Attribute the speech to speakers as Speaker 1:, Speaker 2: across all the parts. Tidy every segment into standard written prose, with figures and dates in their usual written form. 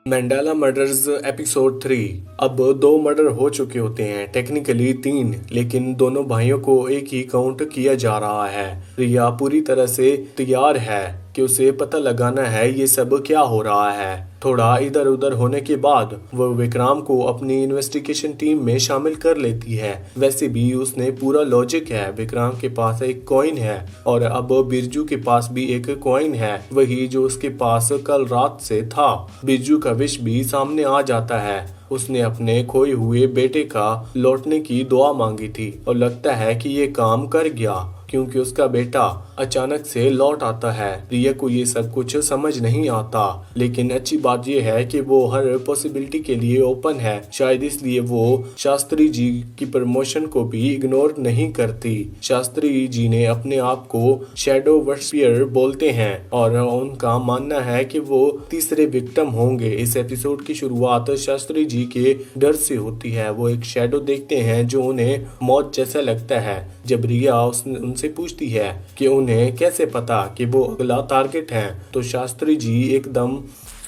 Speaker 1: मैंडाला murders episode 3। अब 2 murder हो चुके होते हैं, टेक्निकली 3, लेकिन दोनों भाइयों को एक ही काउंट किया जा रहा है। रिया पूरी तरह से तैयार है कि उसे पता लगाना है ये सब क्या हो रहा है। थोड़ा इधर उधर होने के बाद वो विक्राम को अपनी इन्वेस्टिगेशन टीम में शामिल कर लेती है। वैसे भी उसने पूरा लॉजिक है, विक्राम के पास एक कॉइन है और अब बिरजू के पास भी एक कॉइन है, वही जो उसके पास कल रात से था। बिरजू का विश भी सामने आ जाता है। उसने अपने खोए हुए बेटे का लौटने की दुआ मांगी थी और लगता है कि ये काम कर गया, क्योंकि उसका बेटा अचानक से लौट आता है। रिया को ये सब कुछ समझ नहीं आता, लेकिन अच्छी बात यह है कि वो हर पॉसिबिलिटी के लिए ओपन है। शायद इसलिए वो शास्त्री जी की प्रमोशन को भी इग्नोर नहीं करती। शास्त्री जी ने अपने आप को शैडो वर्शियर बोलते हैं और उनका मानना है कि वो तीसरे विक्टिम होंगे। इस एपिसोड की शुरुआत शास्त्री जी के डर से होती है। वो एक शैडो देखते हैं जो उन्हें मौत जैसा लगता है। जब रिया उनसे पूछती है कि उन्हें कैसे पता कि वो अगला टारगेट है, तो शास्त्री जी एकदम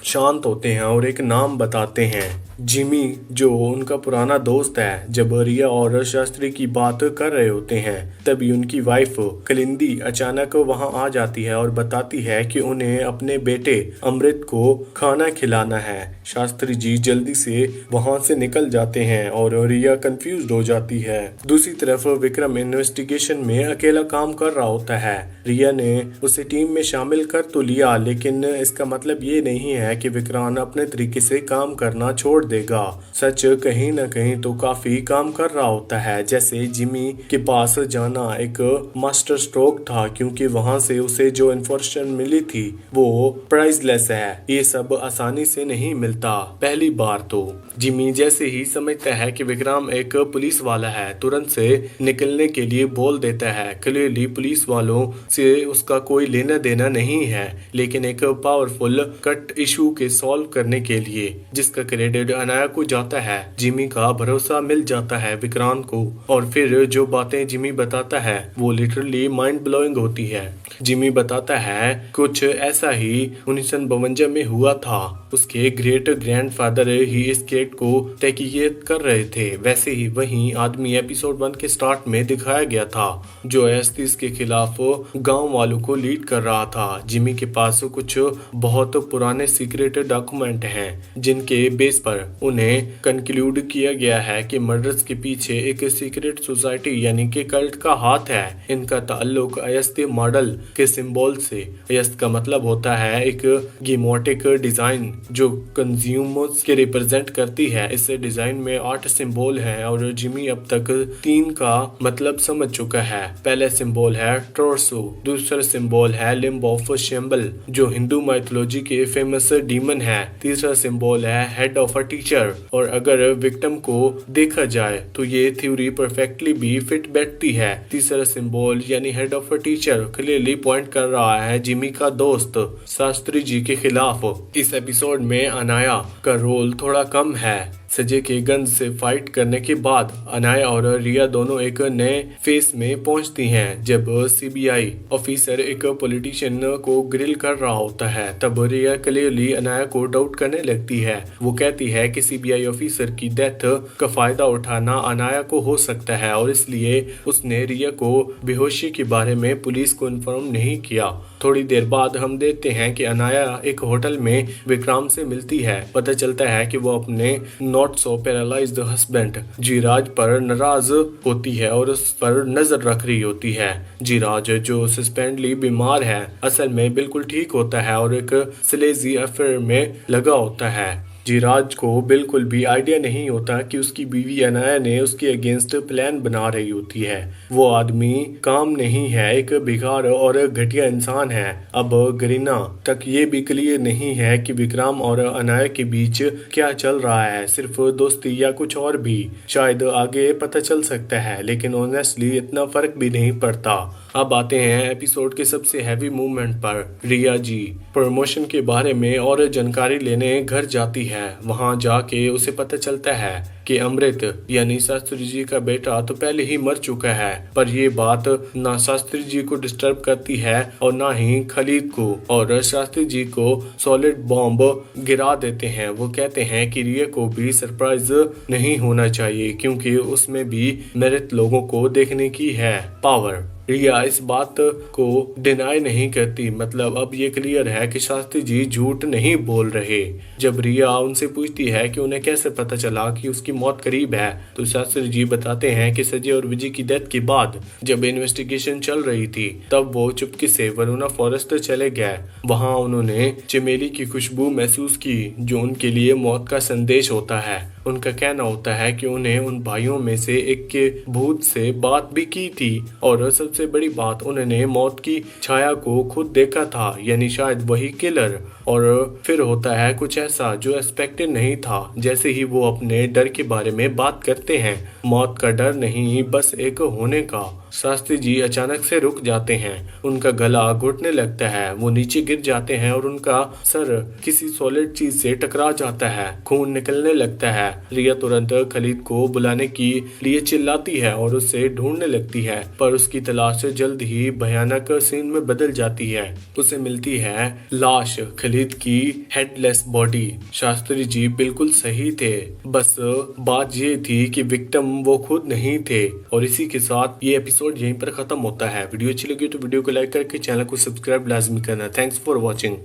Speaker 1: शांत होते हैं और एक नाम बताते हैं, जिमी, जो उनका पुराना दोस्त है। जब रिया और शास्त्री की बात कर रहे होते हैं, तभी उनकी वाइफ कलिंदी अचानक वहां आ जाती है और बताती है कि उन्हें अपने बेटे अमृत को खाना खिलाना है। शास्त्री जी जल्दी से वहां से निकल जाते हैं और रिया कंफ्यूज हो जाती है। दूसरी तरफ विक्रम इन्वेस्टिगेशन में अकेला काम कर रहा होता है। रिया ने उसे टीम में शामिल कर तो लिया, लेकिन इसका मतलब ये नहीं है कि विक्रांत अपने तरीके से काम करना छोड़ देगा। सच कहीं न कहीं तो काफी काम कर रहा होता है। जैसे जिमी के पास जाना एक मास्टर स्ट्रोक था, क्योंकि वहां से उसे जो इन्फॉर्मेशन मिली थी वो प्राइसलेस है। ये सब आसानी से नहीं मिलता। पहली बार तो जिमी जैसे ही समझता है कि विक्रम एक पुलिस वाला है, तुरंत से निकलने के लिए बोल देता है। क्लियरली पुलिस वालों से उसका कोई लेना देना नहीं है, लेकिन एक पावरफुल कट इशू के सॉल्व करने के लिए, जिसका क्रेडिट अनाया को जाता है। जिमी का भरोसा मिल जाता है विक्रांत को, और फिर जो बातें जिमी बताता है वो लिटरली माइंड ब्लोइंग होती है। जिमी बताता है कुछ ऐसा ही 1952 में हुआ था। उसके ग्रेट ग्रैंडफादर ही इस केट को तहकीकात कर रहे थे। वैसे ही वही आदमी एपिसोड 1 के स्टार्ट में दिखाया गया था, जो एस्थिस के खिलाफ गांव वालों को लीड कर रहा था। जिमी के पास कुछ बहुत पुराने सीक्रेट डॉक्यूमेंट हैं, जिनके बेस पर उन्हें कंक्लूड किया गया है कि मर्डर्स के पीछे एक सीक्रेट सोसाइटी यानी कि कल्ट का हाथ है। इनका ताल्लुक अयस्ती मॉडल के सिंबल से। अयस्त का मतलब होता है एक गिमोटिक डिजाइन जो कंज्यूमर्स के रिप्रेजेंट करती है। इस डिजाइन में 8 सिंबल हैं और जिमी अब तक 3 का मतलब समझ चुका है। पहला सिंबल है टोर्सो, दूसरा सिंबल है लिम्ब ऑफ शेम्बल जो हिंदू माइथोलॉजी के फेमस डीमन है, तीसरा सिंबल है हेड ऑफ अ टीचर। और अगर विक्टिम को देखा जाए तो ये थ्योरी परफेक्टली भी फिट बैठती है। तीसरा सिंबल यानी head of a teacher clearly point कर रहा है जिमी का दोस्त शास्त्री जी के खिलाफ। इस एपिसोड में अनाया का रोल थोड़ा कम है। सजे के गन से फाइट करने के बाद अनाया और रिया दोनों एक नए फेस में पहुंचती हैं। जब सीबीआई ऑफिसर एक पॉलिटिशियन को ग्रिल कर रहा होता है, तब रिया क्लियरली अनाया को डाउट करने लगती है। वो कहती है कि सीबीआई ऑफिसर की डेथ का फायदा उठाना अनाया को हो सकता है और इसलिए उसने रिया को बेहोशी के बारे में पुलिस को इन्फॉर्म नहीं किया। थोड़ी देर बाद हम देखते हैं कि अनाया एक होटल में विक्राम से मिलती है। पता चलता है कि वो अपने नॉट सो पैरालाइज्ड हस्बैंड जीराज पर नाराज होती है और उस पर नजर रख रही होती है। जीराज जो सस्पेंडली बीमार है, असल में बिल्कुल ठीक होता है और एक स्लेजी अफेयर में लगा होता है। जीराज को बिल्कुल भी आइडिया नहीं होता कि उसकी बीवी अनाया ने उसके अगेंस्ट प्लान बना रही होती है। वो आदमी काम नहीं है, एक बेकार और घटिया इंसान है। अब गरीना तक ये भी क्लियर नहीं है कि विक्रम और अनाया के बीच क्या चल रहा है, सिर्फ दोस्ती या कुछ और भी। शायद आगे पता चल सकता है, लेकिन ऑनेस्टली इतना फर्क भी नहीं पड़ता। अब आते हैं एपिसोड के सबसे हैवी मूवमेंट पर। रिया जी प्रमोशन के बारे में और जानकारी लेने घर जाती है। है। वहां जाके उसे पता चलता है कि अमृत यानी शास्त्री जी का बेटा तो पहले ही मर चुका है। पर ये बात ना शास्त्री जी को डिस्टर्ब करती है और ना ही खलीद को, और शास्त्री जी को सॉलिड बॉम्ब गिरा देते हैं। वो कहते हैं कि रिया को भी सरप्राइज नहीं होना चाहिए क्योंकि उसमें भी मृत लोगों को देखने की है पावर। रिया इस बात को डिनाई नहीं करती, मतलब अब ये क्लियर है कि शास्त्री जी झूठ नहीं बोल रहे। जब रिया उनसे पूछती है कि उन्हें कैसे पता चला कि उसकी मौत करीब है, तो शास्त्री जी बताते हैं कि संजय और विजय की डेथ के बाद जब इन्वेस्टिगेशन चल रही थी तब वो चुपके से वरुणा फॉरेस्ट चले गए। वहां उन्होंने चमेली की खुशबू महसूस की जो उनके लिए मौत का संदेश होता है। उनका कहना होता है कि उन्हें उन भाइयों में से एक के भूत से बात भी की थी और सबसे बड़ी बात उन्होंने मौत की छाया को खुद देखा था, यानी शायद वही किलर। और फिर होता है कुछ ऐसा जो एक्सपेक्टेड नहीं था। जैसे ही वो अपने डर के बारे में बात करते हैं, मौत का डर नहीं बस एक होने का, शास्त्री जी अचानक से रुक जाते हैं। उनका गला घुटने लगता है, वो नीचे गिर जाते हैं और उनका सर किसी सॉलिड चीज से टकरा जाता है, खून निकलने लगता है। रिया तुरंत खलीद को बुलाने के लिए चिल्लाती है और उसे ढूंढने लगती है, पर उसकी तलाश जल्द ही भयानक सीन में बदल जाती है। उसे मिलती है लाश, खलीद की हेडलेस बॉडी। शास्त्री जी बिल्कुल सही थे, बस बात ये थी कि विक्टिम वो खुद नहीं थे। और इसी के साथ ये एपिसोड यहीं पर खत्म होता है। वीडियो अच्छी लगी तो वीडियो को लाइक करके चैनल को सब्सक्राइब लाजमी करना। Thanks for watching.